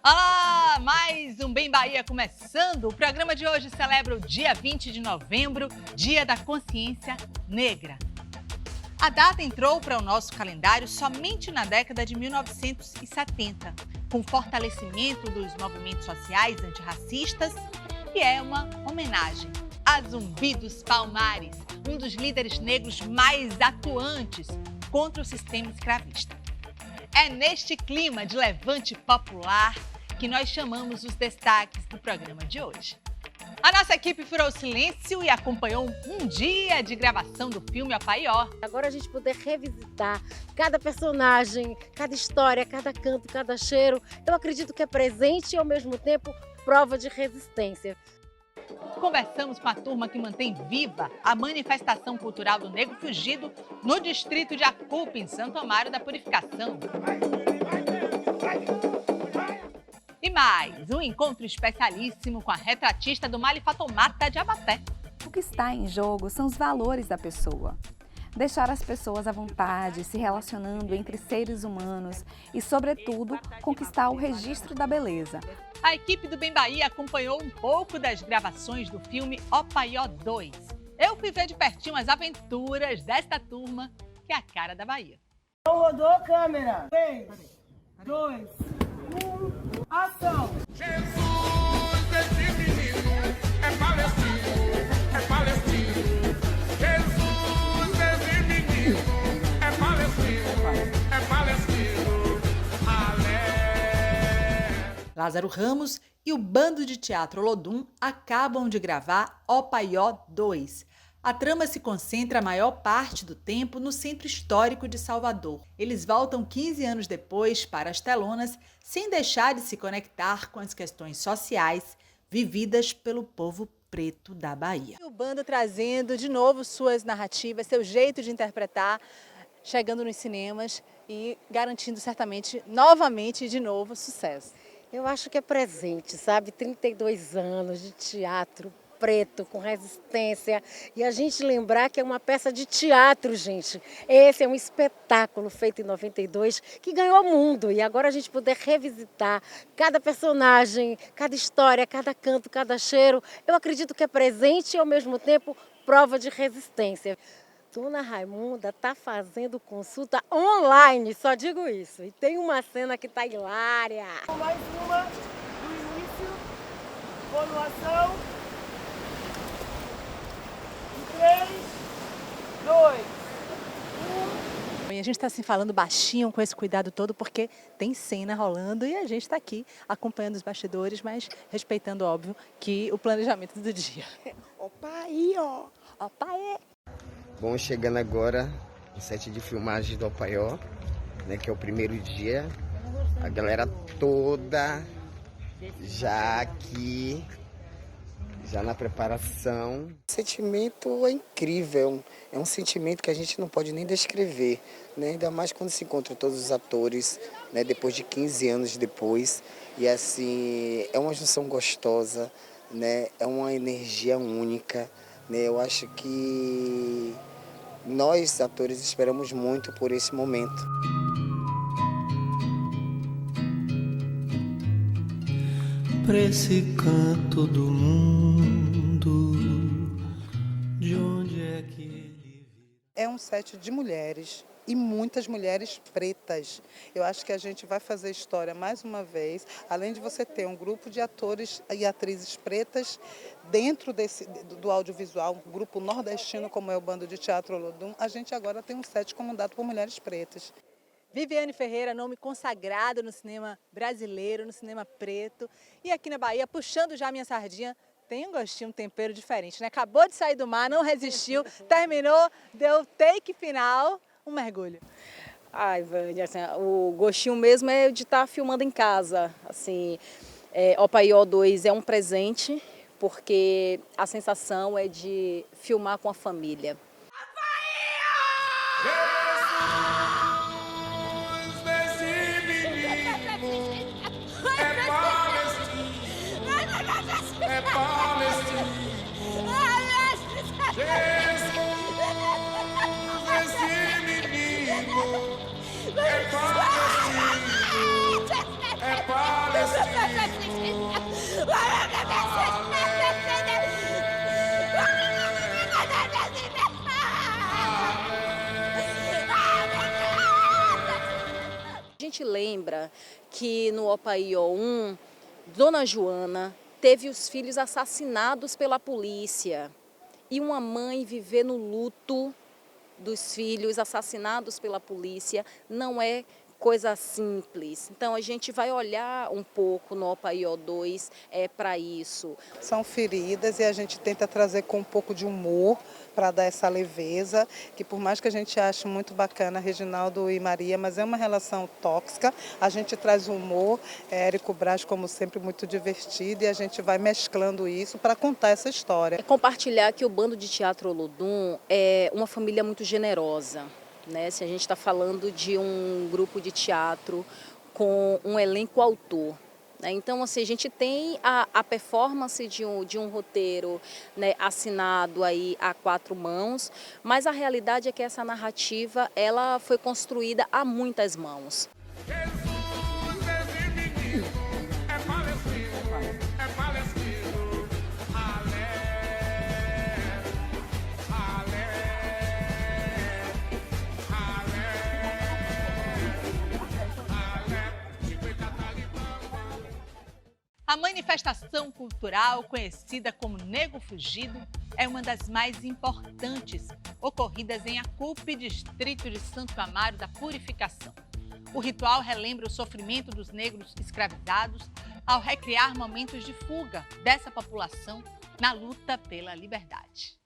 Olá, mais um Bem Bahia começando. O programa de hoje celebra o dia 20 de novembro, Dia da Consciência Negra. A data entrou para o nosso calendário somente na década de 1970, com o fortalecimento dos movimentos sociais antirracistas, e é uma homenagem a Zumbi dos Palmares, um dos líderes negros mais atuantes contra o sistema escravista. É neste clima de levante popular que nós chamamos os destaques do programa de hoje. A nossa equipe furou o silêncio e acompanhou um dia de gravação do filme Opaió. Agora a gente poder revisitar cada personagem, cada história, cada canto, cada cheiro, eu acredito que é presente e ao mesmo tempo prova de resistência. Conversamos com a turma que mantém viva a manifestação cultural do Negro Fugido no distrito de Acupe, em Santo Amaro da Purificação. E mais, um encontro especialíssimo com a retratista do Mali Fatoumata de Abaté. O que está em jogo são os valores da pessoa. Deixar as pessoas à vontade, se relacionando entre seres humanos e, sobretudo, conquistar o registro da beleza. A equipe do Bem Bahia acompanhou um pouco das gravações do filme Opaió 2. Eu fui ver de pertinho as aventuras desta turma, que é a cara da Bahia. Rodou, câmera. 3, 2, 1, ação! Jesus, esse menino é palestino, é palestino. Jesus, esse menino é palestino, é palestino. Alé. Lázaro Ramos e o bando de teatro Olodum acabam de gravar Opaió 2. A trama se concentra a maior parte do tempo no centro histórico de Salvador. Eles voltam 15 anos depois para as telonas, sem deixar de se conectar com as questões sociais vividas pelo povo preto da Bahia. O bando trazendo de novo suas narrativas, seu jeito de interpretar, chegando nos cinemas e garantindo certamente, novamente, de novo, sucesso. Eu acho que é presente, sabe? 32 anos de teatro preto, com resistência. E a gente lembrar que é uma peça de teatro, gente. Esse é um espetáculo feito em 92 que ganhou o mundo. E agora a gente poder revisitar cada personagem, cada história, cada canto, cada cheiro, eu acredito que é presente e ao mesmo tempo prova de resistência. Dona Raimunda está fazendo consulta online, só digo isso. E tem uma cena que está hilária. Mais uma do início, formulação. 3, 2, 1. E a gente está se falando baixinho, com esse cuidado todo, porque tem cena rolando e a gente está aqui acompanhando os bastidores, mas respeitando, óbvio, que o planejamento do dia. Opa aí, ó. Opa, é! Bom, chegando agora no set de filmagem do Opaió, né, que é o primeiro dia. A galera toda já aqui, já na preparação. O sentimento é incrível, é um sentimento que a gente não pode nem descrever, né? Ainda mais quando se encontra todos os atores, né, depois de 15 anos depois. E assim, é uma junção gostosa, né? É uma energia única, né? Eu acho que nós, atores, esperamos muito por esse momento. Pra esse canto do mundo, de onde é que ele vive? É um set de mulheres e muitas mulheres pretas. Eu acho que a gente vai fazer história mais uma vez, além de você ter um grupo de atores e atrizes pretas dentro do audiovisual, um grupo nordestino como é o Bando de Teatro Olodum, a gente agora tem um set comandado por mulheres pretas. Viviane Ferreira, nome consagrado no cinema brasileiro, no cinema preto. E aqui na Bahia, puxando já a minha sardinha, tem um gostinho, um tempero diferente, né? Acabou de sair do mar, não resistiu, terminou, deu take final, um mergulho. Ai, Vânia, assim, o gostinho mesmo é de estar filmando em casa. Assim, Opaió 2 é um presente, porque a sensação é de filmar com a família. A gente lembra que no Opaió 1, Dona Joana teve os filhos assassinados pela polícia e uma mãe viver no luto dos filhos assassinados pela polícia não é coisa simples. Então a gente vai olhar um pouco no Opaió 2 para isso. São feridas e a gente tenta trazer com um pouco de humor para dar essa leveza, que por mais que a gente ache muito bacana Reginaldo e Maria, mas é uma relação tóxica, a gente traz humor, Érico Braz, como sempre, muito divertido, e a gente vai mesclando isso para contar essa história. Compartilhar que o Bando de Teatro Olodum é uma família muito generosa, né? Se a gente está falando de um grupo de teatro com um elenco autor. Então, assim, a gente tem a performance de um roteiro, né, assinado aí a 4 mãos, mas a realidade é que essa narrativa ela foi construída a muitas mãos. A manifestação cultural, conhecida como Nego Fugido, é uma das mais importantes, ocorridas em Acupe, distrito de Santo Amaro da Purificação. O ritual relembra o sofrimento dos negros escravizados ao recriar momentos de fuga dessa população na luta pela liberdade.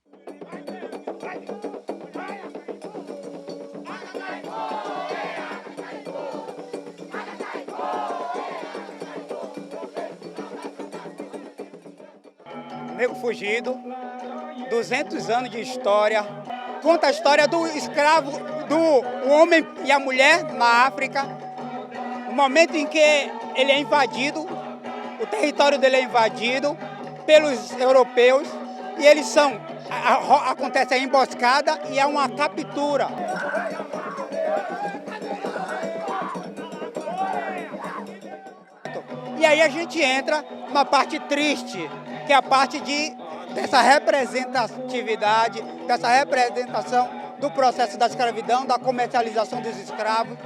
Nego Fugido, 200 anos de história, conta a história do escravo, do homem e a mulher na África, o momento em que ele é invadido, o território dele é invadido pelos europeus e eles são, acontece a emboscada e há uma captura. E aí a gente entra na parte triste, que é a parte dessa representatividade, dessa representação do processo da escravidão, da comercialização dos escravos.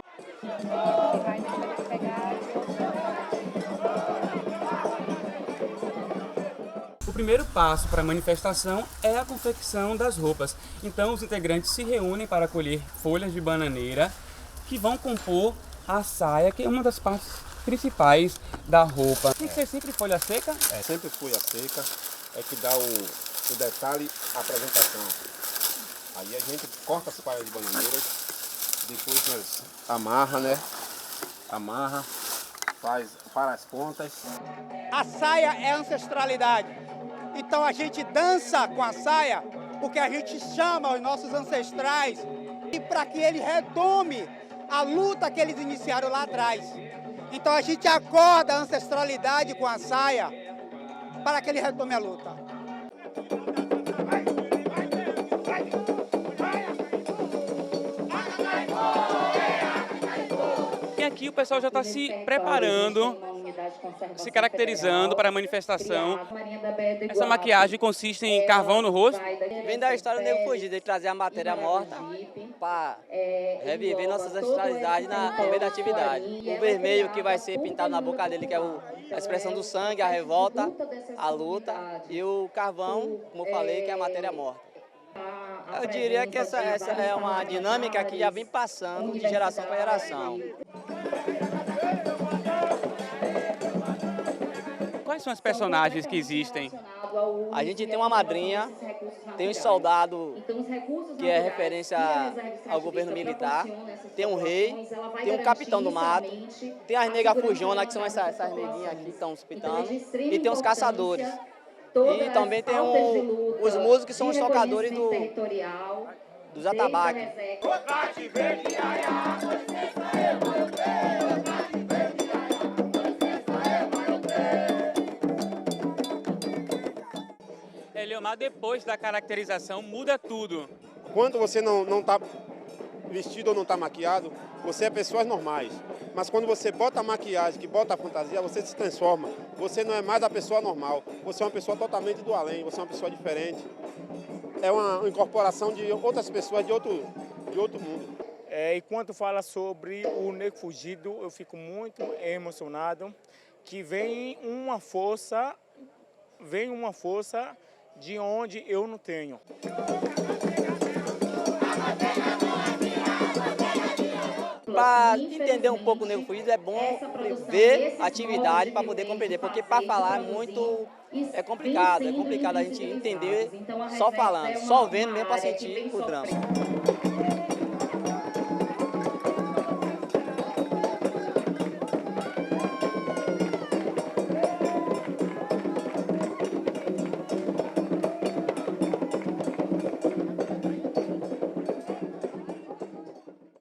O primeiro passo para a manifestação é a confecção das roupas. Então os integrantes se reúnem para colher folhas de bananeira que vão compor a saia, que é uma das partes principais da roupa. Tem que ser sempre folha seca? É, sempre folha seca, é que dá o detalhe, a apresentação. Aí a gente corta as palhas de bananeiras, depois nós amarra, né? Amarra, faz para as pontas. A saia é ancestralidade. Então a gente dança com a saia porque a gente chama os nossos ancestrais e para que ele retome a luta que eles iniciaram lá atrás. Então a gente acorda a ancestralidade com a saia para que ele retome a luta. E aqui o pessoal já está se preparando, se caracterizando para a manifestação. Essa maquiagem consiste em carvão no rosto? Vem da história do Nego Fugido, de trazer a matéria morta para reviver nossas ancestralidades no meio da atividade. O vermelho que vai ser pintado na boca dele, que é a expressão do sangue, a revolta, a luta, e o carvão, como eu falei, que é a matéria morta. Eu diria que essa é uma dinâmica que já vem passando de geração para geração. Quais são os personagens que existem? A gente tem uma madrinha, tem um soldado que é referência ao governo militar, tem um rei, tem um capitão do mato, tem as negas fujonas, que são essas neguinhas aqui que estão hospitando, e tem os caçadores. E também tem os músicos, que são os tocadores dos atabaques. Eliomar, depois da caracterização, muda tudo. Quando você não está vestido ou não está maquiado, você é pessoas normais. Mas quando você bota a maquiagem, que bota a fantasia, você se transforma. Você não é mais a pessoa normal. Você é uma pessoa totalmente do além, você é uma pessoa diferente. É uma incorporação de outras pessoas de outro mundo. Enquanto fala sobre o Negro Fugido, eu fico muito emocionado, que vem uma força de onde eu não tenho. Para entender um pouco o Negro Fugido é bom ver a atividade para poder compreender, porque para falar é complicado a gente entender só falando, só vendo mesmo para sentir o drama.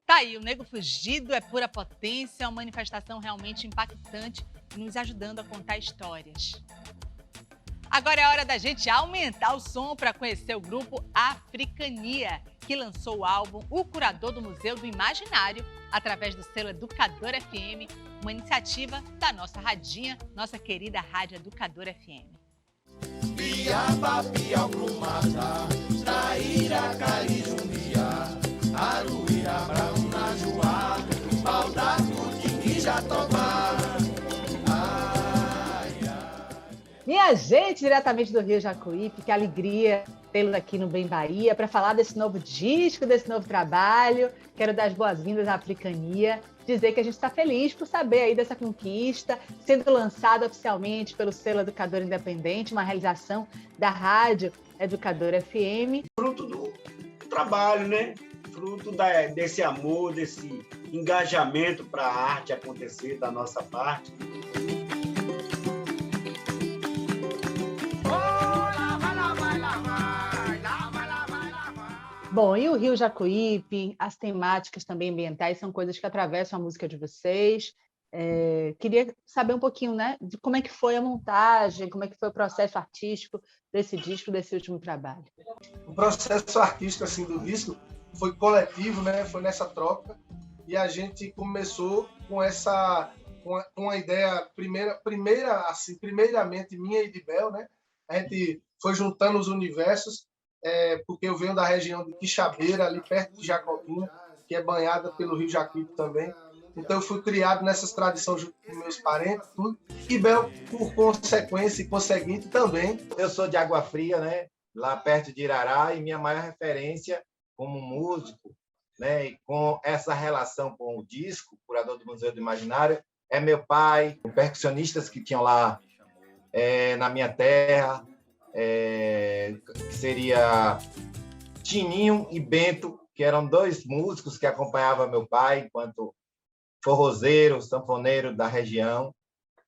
Tá aí, o Negro Fugido é pura potência, uma manifestação realmente impactante, nos ajudando a contar histórias. Agora é hora da gente aumentar o som para conhecer o grupo Africania, que lançou o álbum O Curador do Museu do Imaginário, através do selo Educador FM, uma iniciativa da nossa radinha, nossa querida Rádio Educador FM. Minha gente, diretamente do Rio Jacuípe, que alegria tê-los aqui no Bem Bahia para falar desse novo disco, desse novo trabalho. Quero dar as boas-vindas à Africania, dizer que a gente está feliz por saber aí dessa conquista, sendo lançada oficialmente pelo selo Educador Independente, uma realização da Rádio Educador FM. Fruto do trabalho, né? Fruto desse amor, desse engajamento para a arte acontecer da nossa parte. Bom, e o Rio Jacuípe, as temáticas também ambientais são coisas que atravessam a música de vocês. Queria saber um pouquinho, né, de como é que foi a montagem, como é que foi o processo artístico desse disco, desse último trabalho. O processo artístico assim, do disco foi coletivo, né? Foi nessa troca, e a gente começou com a ideia primeiramente minha e de Bel, né? A gente foi juntando os universos, porque eu venho da região de Quixabeira, ali perto de Jacobina, que é banhada pelo Rio Jacuípe também. Então eu fui criado nessas tradições junto com meus parentes, tudo. E Bel, por consequência e conseguinte, também. Eu sou de Água Fria, né? Lá perto de Irará, e minha maior referência como músico, né? E com essa relação com o disco, Curador do Museu do Imaginário, é meu pai, percussionistas que tinham lá na minha terra, que seria Tininho e Bento, que eram dois músicos que acompanhavam meu pai enquanto forrozeiro, sanfoneiro da região.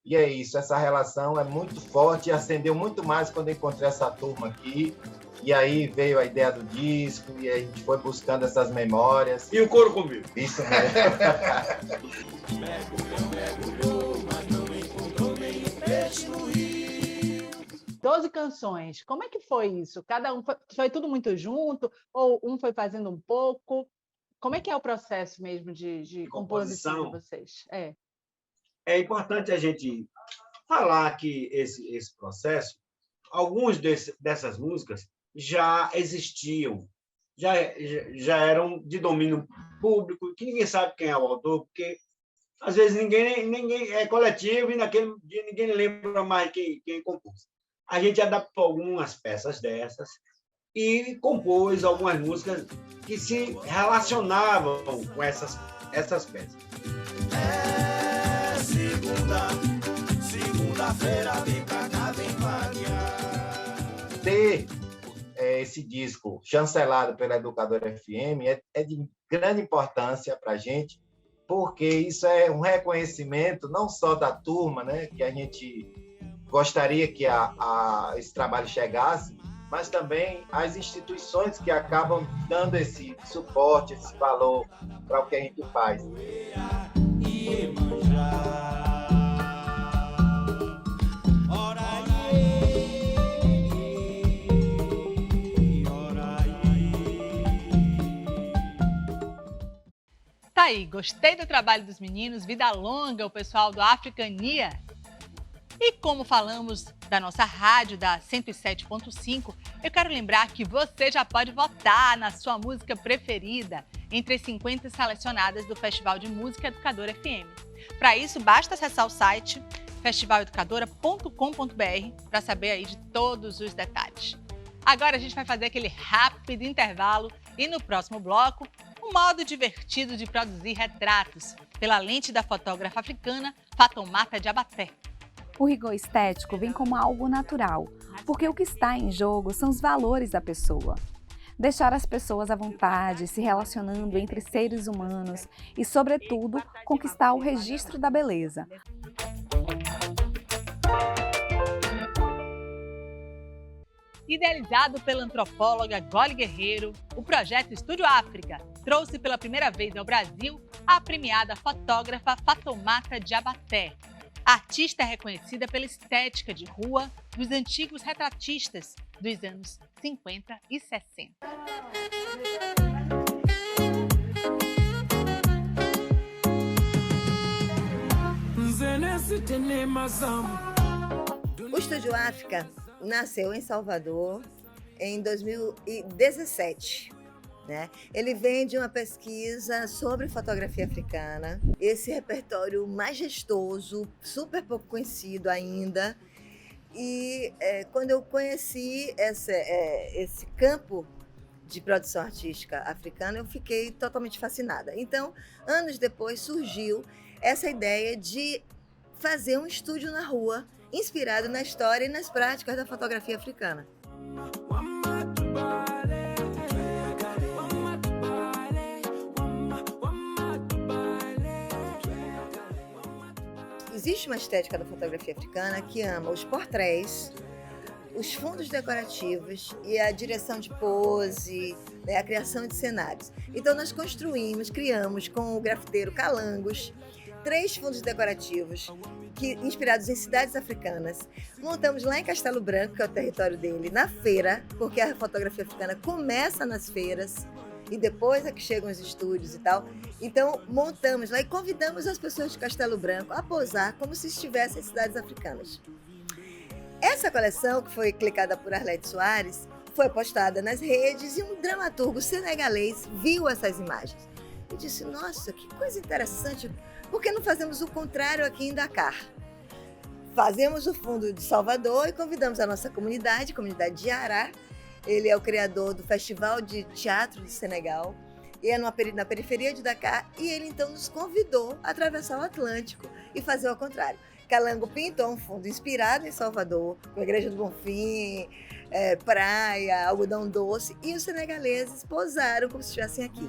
E é isso, essa relação é muito forte e acendeu muito mais quando eu encontrei essa turma aqui. E aí veio a ideia do disco e a gente foi buscando essas memórias. E o coro comigo. Isso mesmo. 12 canções, como é que foi isso? Cada um foi tudo muito junto? Ou um foi fazendo um pouco? Como é que é o processo mesmo de composição de vocês? É importante a gente falar que esse processo, algumas dessas músicas já existiam, já eram de domínio público, que ninguém sabe quem é o autor, porque às vezes ninguém é coletivo e naquele dia ninguém lembra mais quem compôs. A gente adaptou algumas peças dessas e compôs algumas músicas que se relacionavam com essas peças. Segunda-feira, vem pra cá, vem variar. Ter esse disco chancelado pela Educador FM é de grande importância para a gente, porque isso é um reconhecimento não só da turma, né, que a gente gostaria que esse trabalho chegasse, mas também as instituições que acabam dando esse suporte, esse valor para o que a gente faz. Tá aí, gostei do trabalho dos meninos, vida longa o pessoal do Africania. E como falamos da nossa rádio, da 107.5, eu quero lembrar que você já pode votar na sua música preferida entre as 50 selecionadas do Festival de Música Educadora FM. Para isso, basta acessar o site festivaleducadora.com.br para saber aí de todos os detalhes. Agora a gente vai fazer aquele rápido intervalo e no próximo bloco, um modo divertido de produzir retratos pela lente da fotógrafa africana Fatoumata Diabaté. O rigor estético vem como algo natural, porque o que está em jogo são os valores da pessoa. Deixar as pessoas à vontade, se relacionando entre seres humanos e, sobretudo, conquistar o registro da beleza. Idealizado pela antropóloga Goli Guerreiro, o projeto Estúdio África trouxe pela primeira vez ao Brasil a premiada fotógrafa Fatoumata Diabaté. A artista é reconhecida pela estética de rua dos antigos retratistas dos anos 50 e 60. O Estúdio África nasceu em Salvador em 2017. Né? Ele vem de uma pesquisa sobre fotografia africana, esse repertório majestoso, super pouco conhecido ainda. E quando eu conheci esse campo de produção artística africana, eu fiquei totalmente fascinada. Então, anos depois, surgiu essa ideia de fazer um estúdio na rua, inspirado na história e nas práticas da fotografia africana. Existe uma estética da fotografia africana que ama os portrés, os fundos decorativos e a direção de pose, né, a criação de cenários. Então nós criamos com o grafiteiro Calangos, 3 fundos decorativos inspirados em cidades africanas. Montamos lá em Castelo Branco, que é o território dele, na feira, porque a fotografia africana começa nas feiras e depois é que chegam os estúdios e tal. Então, montamos lá e convidamos as pessoas de Castelo Branco a posar como se estivessem em cidades africanas. Essa coleção, que foi clicada por Arlete Soares, foi postada nas redes e um dramaturgo senegalês viu essas imagens e disse: nossa, que coisa interessante, por que não fazemos o contrário aqui em Dakar? Fazemos o fundo de Salvador e convidamos a nossa comunidade de Ará. Ele é o criador do Festival de Teatro do Senegal e é na periferia de Dakar, e ele então nos convidou a atravessar o Atlântico e fazer ao contrário. Calango pintou um fundo inspirado em Salvador, com a Igreja do Bonfim, praia, algodão doce, e os senegaleses posaram como se estivessem aqui.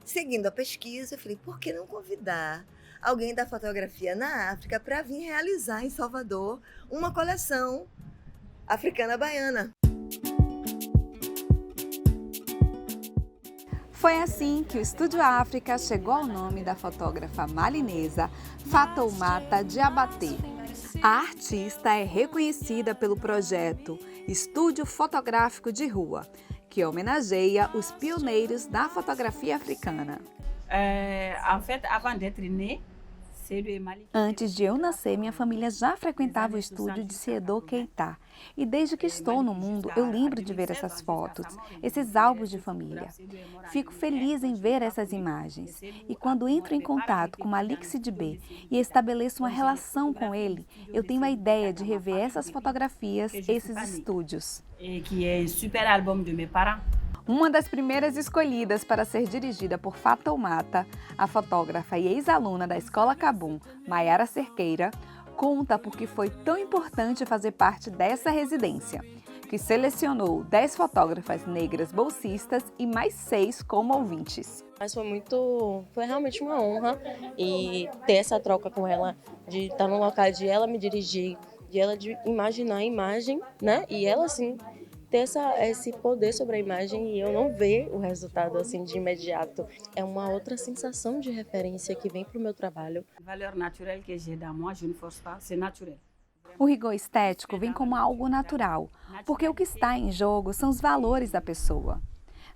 Seguindo a pesquisa, eu falei, por que não convidar alguém da fotografia na África para vir realizar em Salvador uma coleção africana-baiana? Foi assim que o Estúdio África chegou ao nome da fotógrafa malinesa Fatoumata Diabaté. A artista é reconhecida pelo projeto Estúdio Fotográfico de Rua, que homenageia os pioneiros da fotografia africana. Antes de eu nascer, minha família já frequentava o estúdio de Siedo Keita. E desde que estou no mundo, eu lembro de ver essas fotos, esses álbuns de família. Fico feliz em ver essas imagens. E quando entro em contato com Malik Sidibé e estabeleço uma relação com ele, eu tenho a ideia de rever essas fotografias, esses estúdios. Que é um super álbum de meus parents. Uma das primeiras escolhidas para ser dirigida por Fatoumata, a fotógrafa e ex-aluna da Escola Cabum, Mayara Cerqueira, conta por que foi tão importante fazer parte dessa residência, que selecionou 10 fotógrafas negras bolsistas e mais 6 como ouvintes. Mas foi realmente uma honra e ter essa troca com ela, de estar no local de ela me dirigir, de ela de imaginar a imagem, né? E ela assim ter esse poder sobre a imagem e eu não ver o resultado assim de imediato. É uma outra sensação de referência que vem para o meu trabalho. Valor natural que j'ai dans moi, je ne force pas, c'est naturel. O rigor estético vem como algo natural, porque o que está em jogo são os valores da pessoa.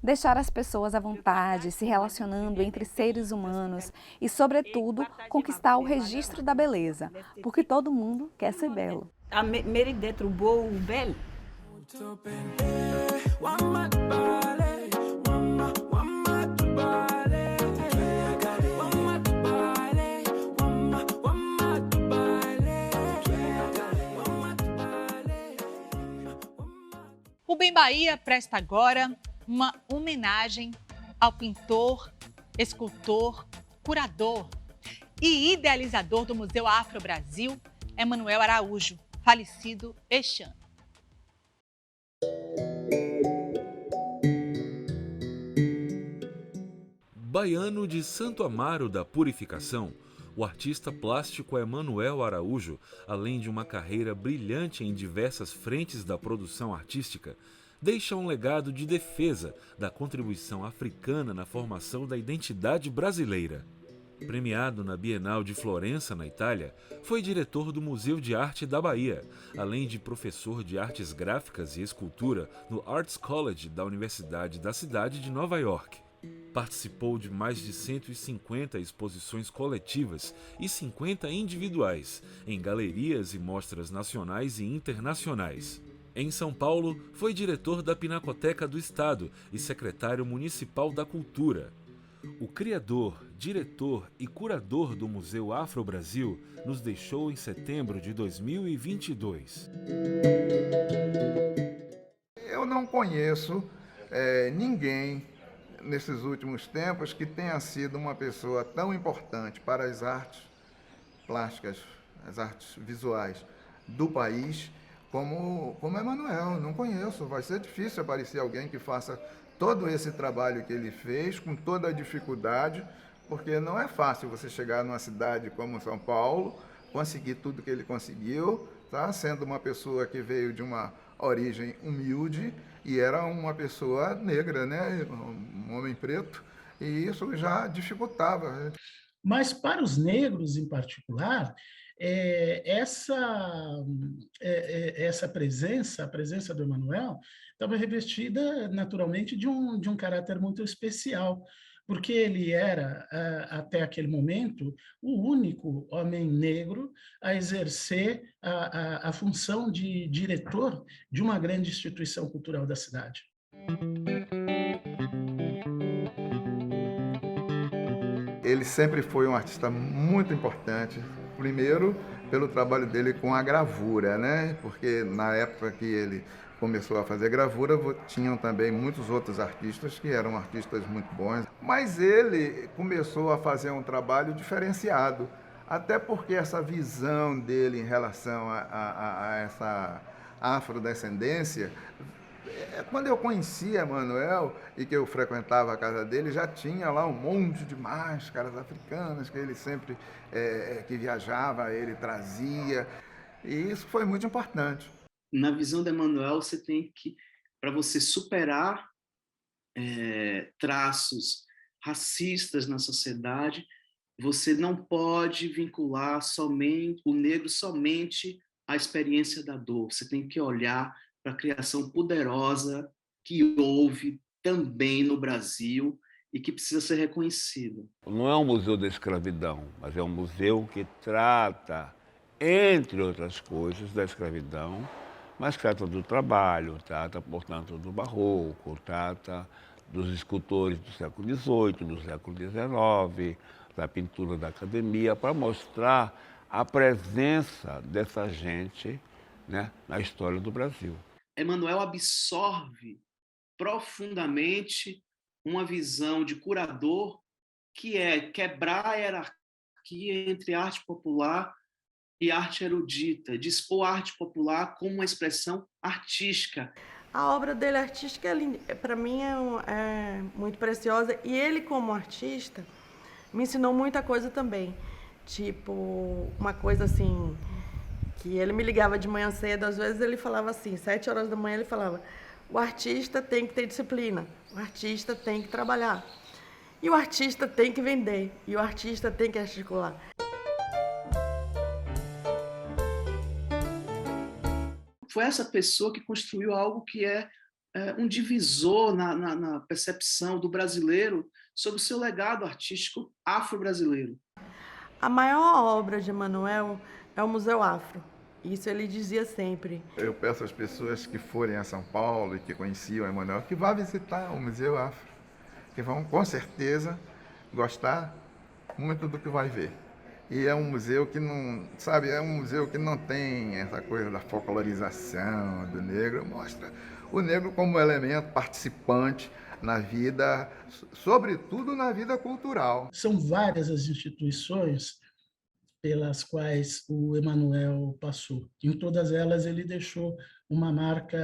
Deixar as pessoas à vontade, se relacionando entre seres humanos e, sobretudo, conquistar o registro da beleza, porque todo mundo quer ser belo. A mérite d'être beau ou belle. O Bem Bahia presta agora uma homenagem ao pintor, escultor, curador e idealizador do Museu Afro Brasil, Emanuel Araújo, falecido este ano. Baiano de Santo Amaro da Purificação, o artista plástico Emanuel Araújo, além de uma carreira brilhante em diversas frentes da produção artística, deixa um legado de defesa da contribuição africana na formação da identidade brasileira. Premiado na Bienal de Florença, na Itália, foi diretor do Museu de Arte da Bahia, além de professor de artes gráficas e escultura no Arts College da Universidade da cidade de Nova York. Participou de mais de 150 exposições coletivas e 50 individuais, em galerias e mostras nacionais e internacionais. Em São Paulo, foi diretor da Pinacoteca do Estado e secretário municipal da Cultura. O criador, diretor e curador do Museu Afro Brasil nos deixou em setembro de 2022. Eu não conheço ninguém nesses últimos tempos que tenha sido uma pessoa tão importante para as artes plásticas, as artes visuais do país, como Emanuel. Não conheço, vai ser difícil aparecer alguém que faça todo esse trabalho que ele fez, com toda a dificuldade, porque não é fácil você chegar numa cidade como São Paulo, conseguir tudo que ele conseguiu, tá? Sendo uma pessoa que veio de uma origem humilde e era uma pessoa negra, né? Um homem preto, e isso já dificultava. Mas para os negros em particular, essa presença, a presença do Emanuel, estava revestida naturalmente de um caráter muito especial, porque ele era, até aquele momento, o único homem negro a exercer a função de diretor de uma grande instituição cultural da cidade. Ele sempre foi um artista muito importante, primeiro pelo trabalho dele com a gravura, né? Porque na época que ele começou a fazer gravura, tinham também muitos outros artistas que eram artistas muito bons. Mas ele começou a fazer um trabalho diferenciado, até porque essa visão dele em relação a essa afrodescendência, quando eu conhecia Emanuel e que eu frequentava a casa dele, já tinha lá um monte de máscaras africanas que ele sempre, que viajava, ele trazia, e isso foi muito importante. Na visão de Emanuel, você tem que, para você superar traços racistas na sociedade, você não pode vincular o negro somente à experiência da dor. Você tem que olhar para a criação poderosa que houve também no Brasil e que precisa ser reconhecida. Não é um museu da escravidão, mas é um museu que trata, entre outras coisas, da escravidão, mas trata do trabalho, trata, portanto, do barroco, trata dos escultores do século XVIII, do século XIX, da pintura da academia, para mostrar a presença dessa gente, né, na história do Brasil. Emanuel absorve profundamente uma visão de curador que é quebrar a hierarquia entre arte popular e arte erudita, dispor a arte popular como uma expressão artística. A obra dele artística, para mim, é muito preciosa, e ele, como artista, me ensinou muita coisa também. Tipo, uma coisa assim, que ele me ligava de manhã cedo, às vezes ele falava assim, 7 horas da manhã ele falava: o artista tem que ter disciplina, o artista tem que trabalhar, e o artista tem que vender, e o artista tem que articular. Foi essa pessoa que construiu algo que é um divisor na percepção do brasileiro sobre o seu legado artístico afro-brasileiro. A maior obra de Emanuel é o Museu Afro. Isso ele dizia sempre. Eu peço às pessoas que forem a São Paulo e que conheciam Emanuel que vá visitar o Museu Afro, que vão com certeza gostar muito do que vai ver. E é um museu que não, sabe, é um museu que não tem essa coisa da folclorização do negro, mostra o negro como elemento participante na vida, sobretudo na vida cultural. São várias as instituições pelas quais o Emanuel passou. Em todas elas ele deixou uma marca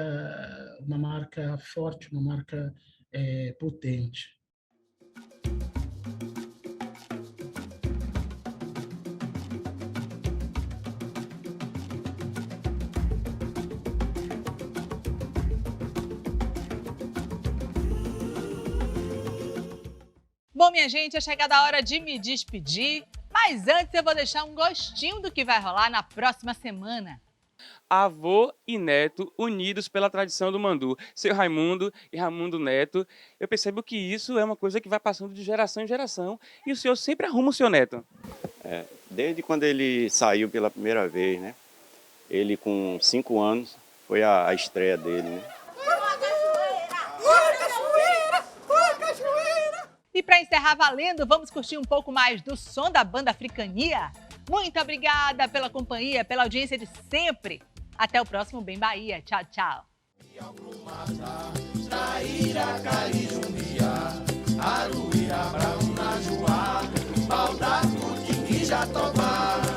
forte, uma marca potente. Bom, minha gente, é chegada a hora de me despedir, mas antes eu vou deixar um gostinho do que vai rolar na próxima semana. Avô e neto unidos pela tradição do mandu. Seu Raimundo e Raimundo Neto, eu percebo que isso é uma coisa que vai passando de geração em geração e o senhor sempre arruma o seu neto. Desde quando ele saiu pela primeira vez, né? Ele com 5 anos, foi a estreia dele, né? E para encerrar valendo, vamos curtir um pouco mais do som da banda Africania? Muito obrigada pela companhia, pela audiência de sempre. Até o próximo Bem Bahia. Tchau, tchau. Traíra, Carijumbia, Aruíra, Brauna, Juá, Balda, Jatobá.